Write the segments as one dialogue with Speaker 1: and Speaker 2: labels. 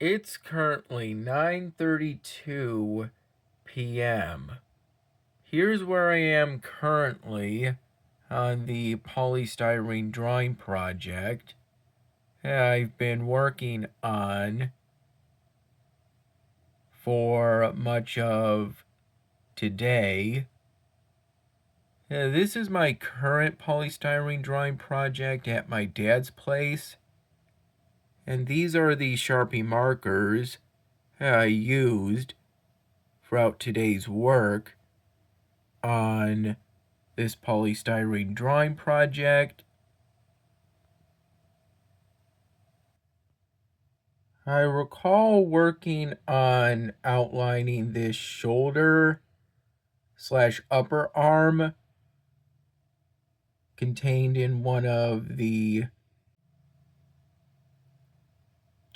Speaker 1: It's currently 9:32 p.m. Here's where I am currently on the polystyrene drawing project I've been working on for much of today. This is my current polystyrene drawing project at my dad's place. And these are the Sharpie markers I used throughout today's work on this polystyrene drawing project. I recall working on outlining this shoulder / upper arm contained in one of the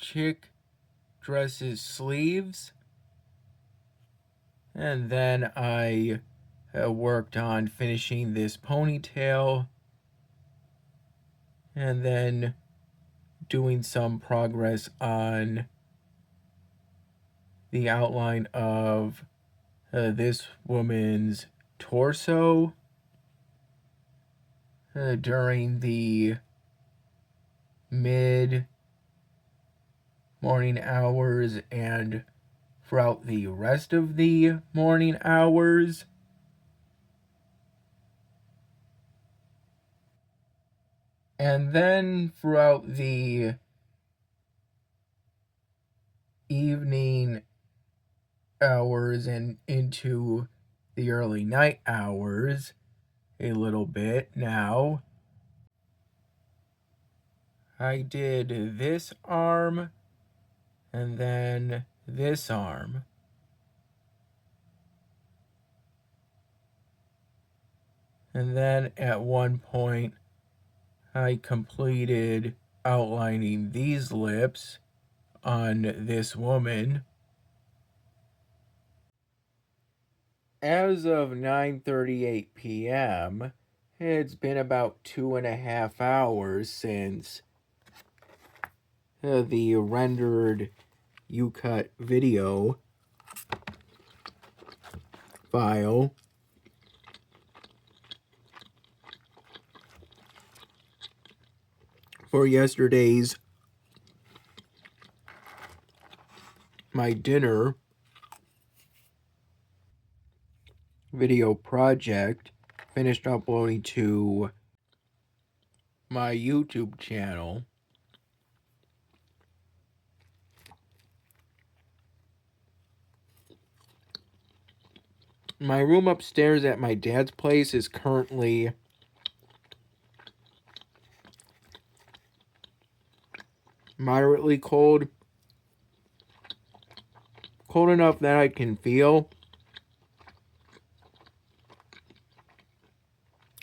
Speaker 1: chick dress's sleeves. And then I worked on finishing this ponytail and then doing some progress on the outline of this woman's torso during the mid morning hours and throughout the rest of the morning hours. And then throughout the evening hours and into the early night hours a little bit now, I did this arm and then this arm. And then at one point, I completed outlining these lips on this woman. As of 9:38 p.m., it's been about 2.5 hours since the rendered U-Cut video file for yesterday's my dinner video project finished uploading to my YouTube channel. My room upstairs at my dad's place is currently moderately cold. Cold enough that I can feel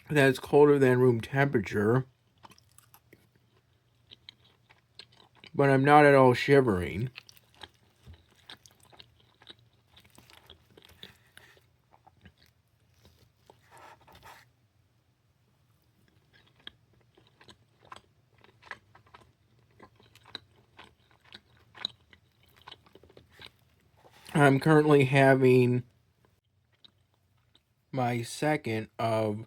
Speaker 1: that it's colder than room temperature, but I'm not at all shivering. I'm currently having my second of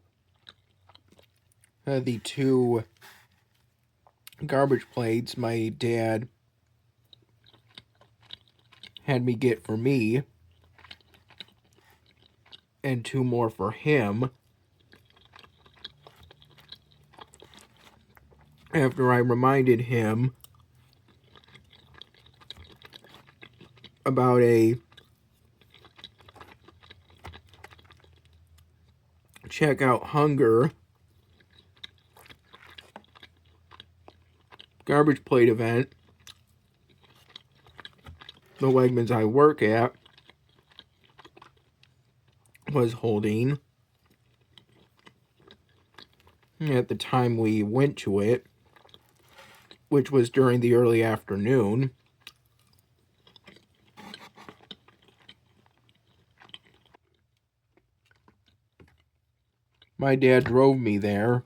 Speaker 1: the two garbage plates my dad had me get for me, and 2 more for him, after I reminded him about a checkout hunger garbage plate event the Wegmans I work at was holding at the time we went to it, which was during the early afternoon. My dad drove me there.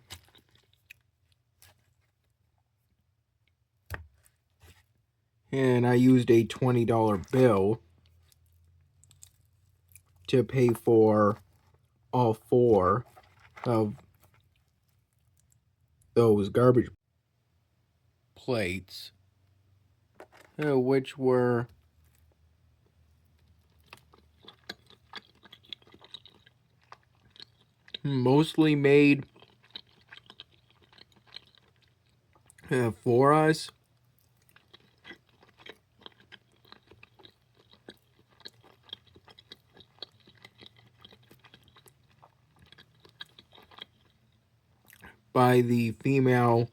Speaker 1: and I used a $20 bill to pay for all 4 of those garbage plates, which were mostly made for us. By the female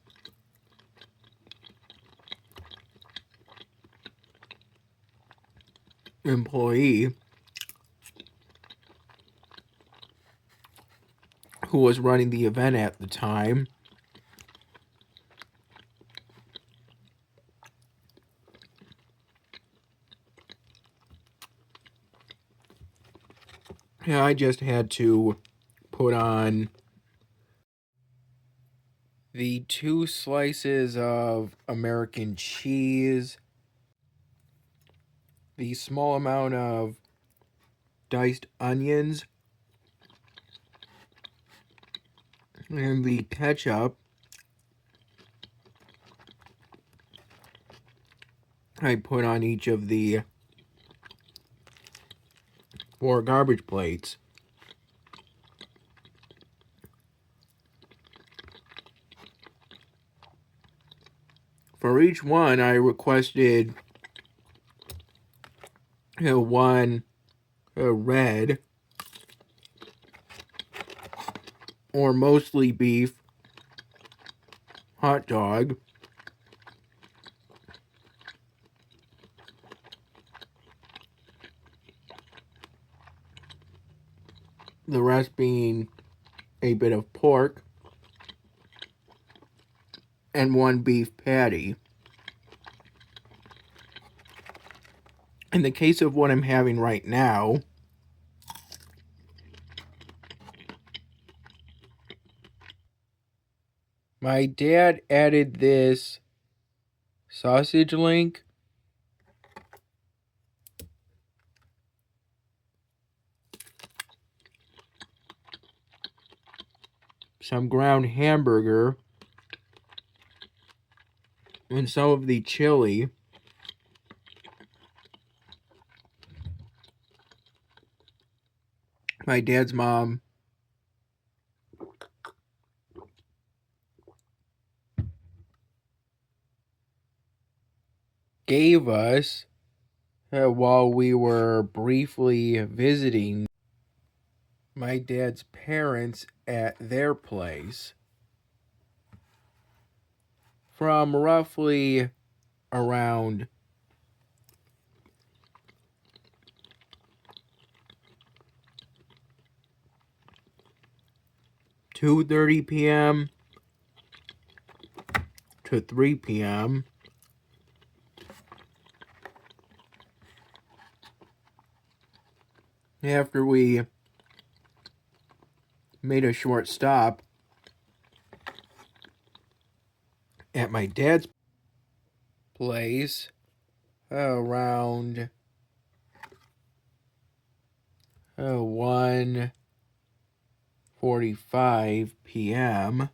Speaker 1: employee who was running the event at the time. Yeah, I just had to put on the 2 slices of American cheese, the small amount of diced onions, and the ketchup. I put on each of the 4 garbage plates. For each one, I requested 1 red or mostly beef hot dog, the rest being a bit of pork, and 1 beef patty. In the case of what I'm having right now, my dad added this sausage link, some ground hamburger, and some of the chili. My dad's mom gave us while we were briefly visiting my dad's parents at their place, from roughly around 2:30 p.m. to 3 p.m. After we made a short stop at my dad's place around 1:45 p.m.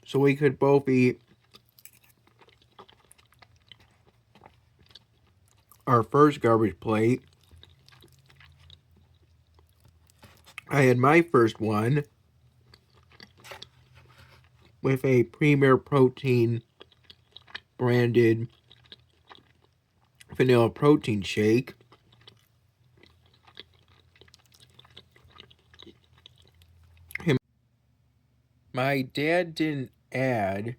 Speaker 1: so we could both eat our first garbage plate. I had my first one with a Premier Protein branded vanilla protein shake. My dad didn't add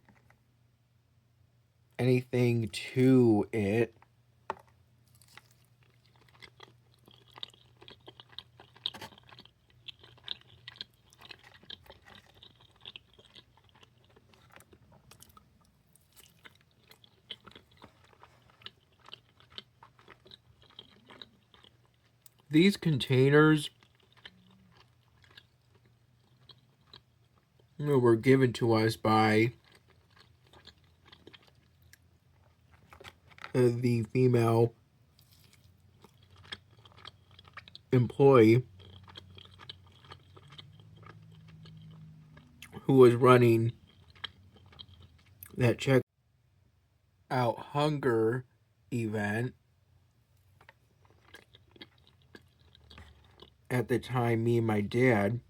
Speaker 1: anything to it. These containers were given to us by the female employee who was running that check out hunger event at the time me and my dad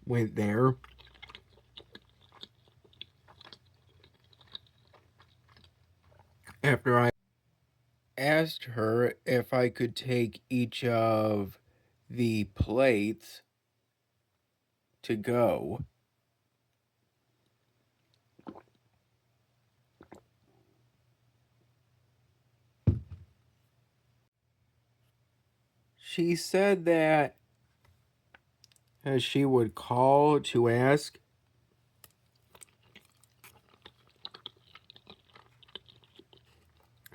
Speaker 1: went there. After I asked her if I could take each of the plates to go, she said that she would call to ask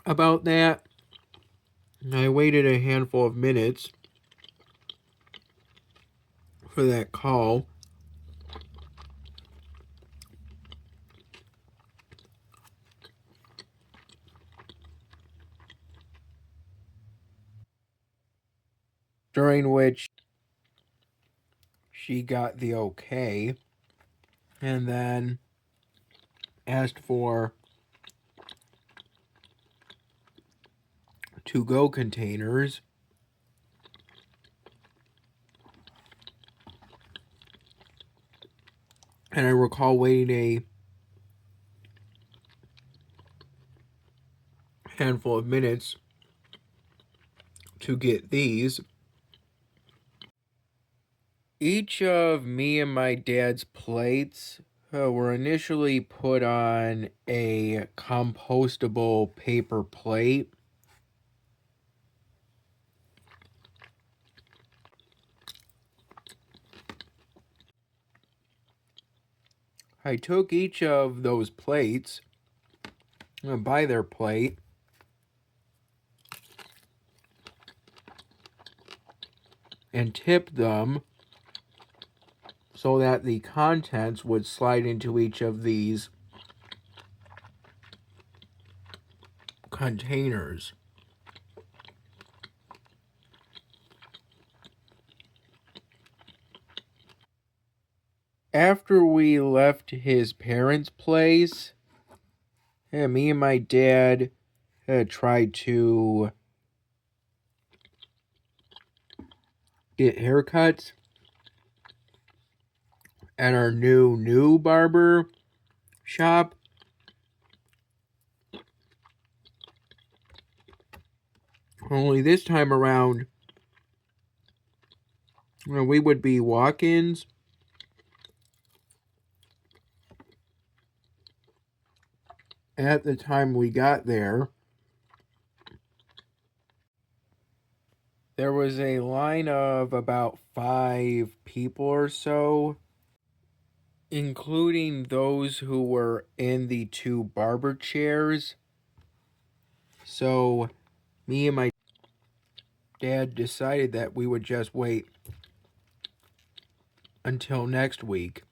Speaker 1: about that. I waited a handful of minutes for that call. During which she got the okay and then asked for to-go containers. And I recall waiting a handful of minutes to get these. Each of me and my dad's plates were initially put on a compostable paper plate. I took each of those plates by their plate and tipped them so that the contents would slide into each of these containers. After we left his parents' place, me and my dad tried to get haircuts at our new barber shop. Only this time around, we would be walk-ins. At the time we got there, there was a line of about 5 people or so, including those who were in the 2 barber chairs. So me and my dad decided that we would just wait until next week.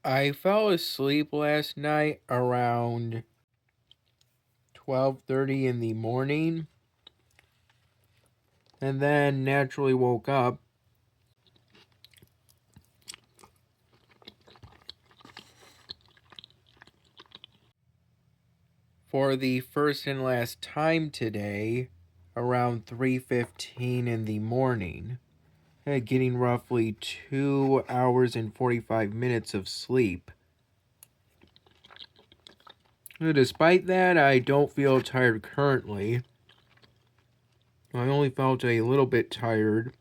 Speaker 1: I fell asleep last night around 12:30 in the morning, and then naturally woke up for the first and last time today around 3:15 in the morning, getting roughly 2 hours and 45 minutes of sleep. Despite that, I don't feel tired currently. I only felt a little bit tired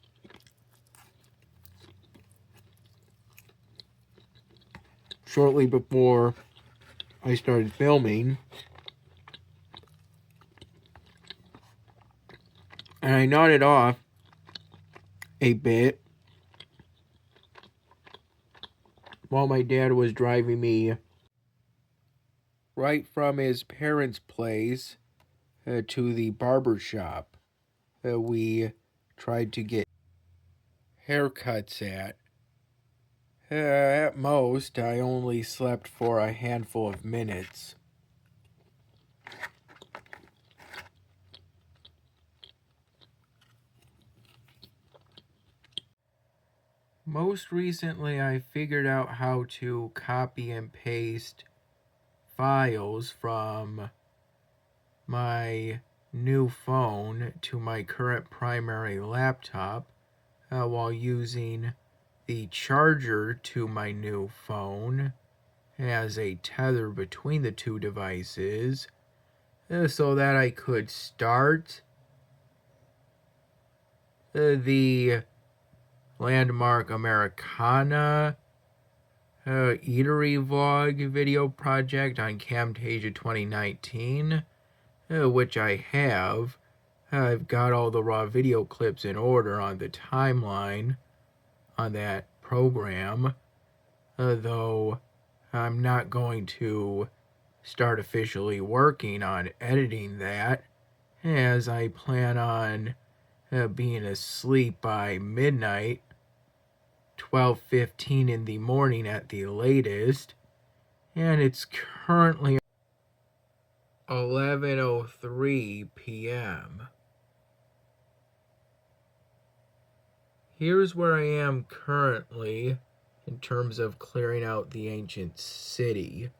Speaker 1: shortly before I started filming. And I nodded off a bit while my dad was driving me right from his parents' place to the barber shop we tried to get haircuts at. At most, I only slept for a handful of minutes. Most recently, I figured out how to copy and paste files from my new phone to my current primary laptop while using the charger to my new phone as a tether between the two devices so that I could start the Landmark Americana eatery vlog video project on Camtasia 2019, which I have. I've got all the raw video clips in order on the timeline on that program, though I'm not going to start officially working on editing that, as I plan on being asleep by midnight, 12:15 in the morning at the latest, and it's currently 11:03 p.m. Here's where I am currently in terms of clearing out the ancient city.